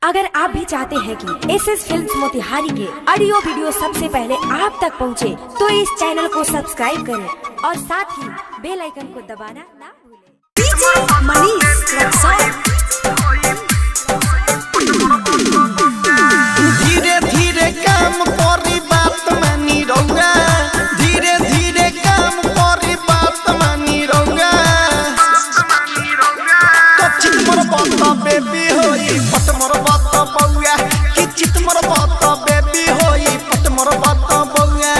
अगर आप भी चाहते हैं कि एसएस फिल्म्स मोतिहारी के ऑडियो वीडियो सबसे पहले आप तक पहुंचे, तो इस चैनल को सब्सक्राइब करें और साथ ही बेल आइकन को दबाना ना भूलें। डीजे मनीष धीरे धीरे काम करी बात मानी रहुआ, धीरे धीरे काम करी बात मानी रहुआ। चित मोर बात बेबी होई पट मोर बात बउआ, कि चित मोर बात बेबी होई पट मोर बात बउआ।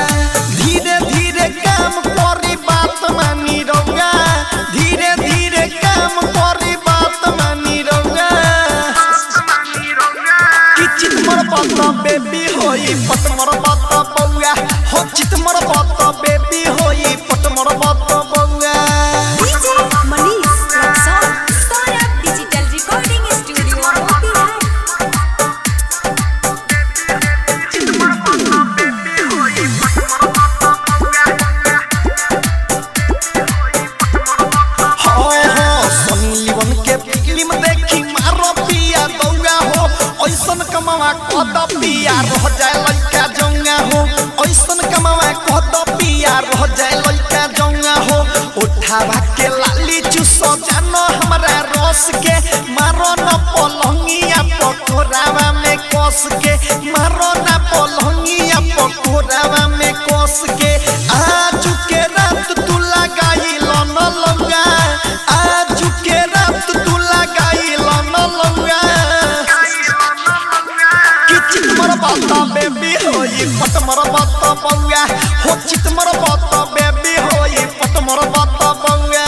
धीरे धीरे काम करी बात मानी रहुआ, धीरे धीरे काम करी बात मानी रहुआ। कि चित मोर बात बेबी होई पट मोर बात बउआ, हो चित मोर बात बेबी होई पट मोर बात बउआ। कमावा कद पिया रह जाए लइका जौंगा हो, ऐसन कमावा कद पिया रह जाए लइका जौंगा हो। उठावा के लाली चूसो जानो हमरा रस के, मारो न पलंगिया पकोरावा में कस के, मारो न पलंगिया पकोरावा में कस के। आज के रात तू लगाई लन लंगा, आज के रात तू लगाई लन लंगा। चित मोर बात बेबी होई पट मोर बात बउआ, हो चित मोर बात बेबी होई पट मोर बात बउआ।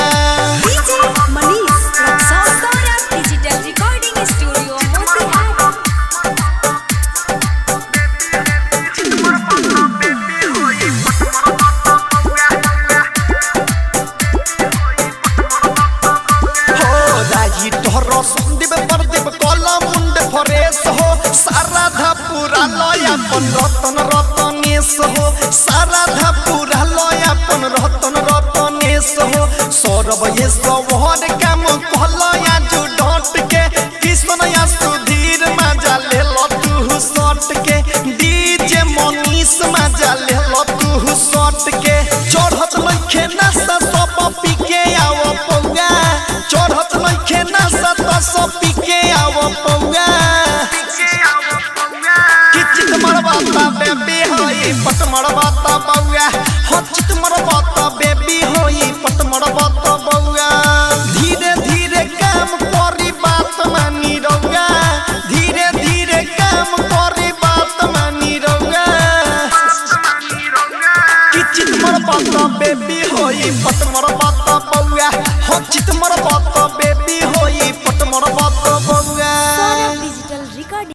DJ Manish Saurabh digital recording studio Motihari. हो राजी तोहरो संदीप परदीप कलम मुंड फरेश हो, सारा धा पूरा लयापन रतन रतनेश हो, सारा धा पूरा लयापन रतन रतनेश हो। सौरभ ये सवहर काम कहलया जो डट के, किशन या सुधीर मजा ले लो तू सट के, डीजे मनीष मजा ले लो तू सट के। चढ़त लइखे नशा सब पी के आओ पौआ, चढ़त लइखे नशा त सब पी के आओ पौआ। कि चित मोर बात बेबी होई पट मोर बात बउआ, हो चित मोर बात बेबी होई पट मोर बात बउआ। धीरे धीरे काम करी बात मानी रहुआ, धीरे धीरे काम करी बात मानी रहुआ। कि चित मोर बात बेबी होई पट मोर बात बउआ, हो चित मोर बात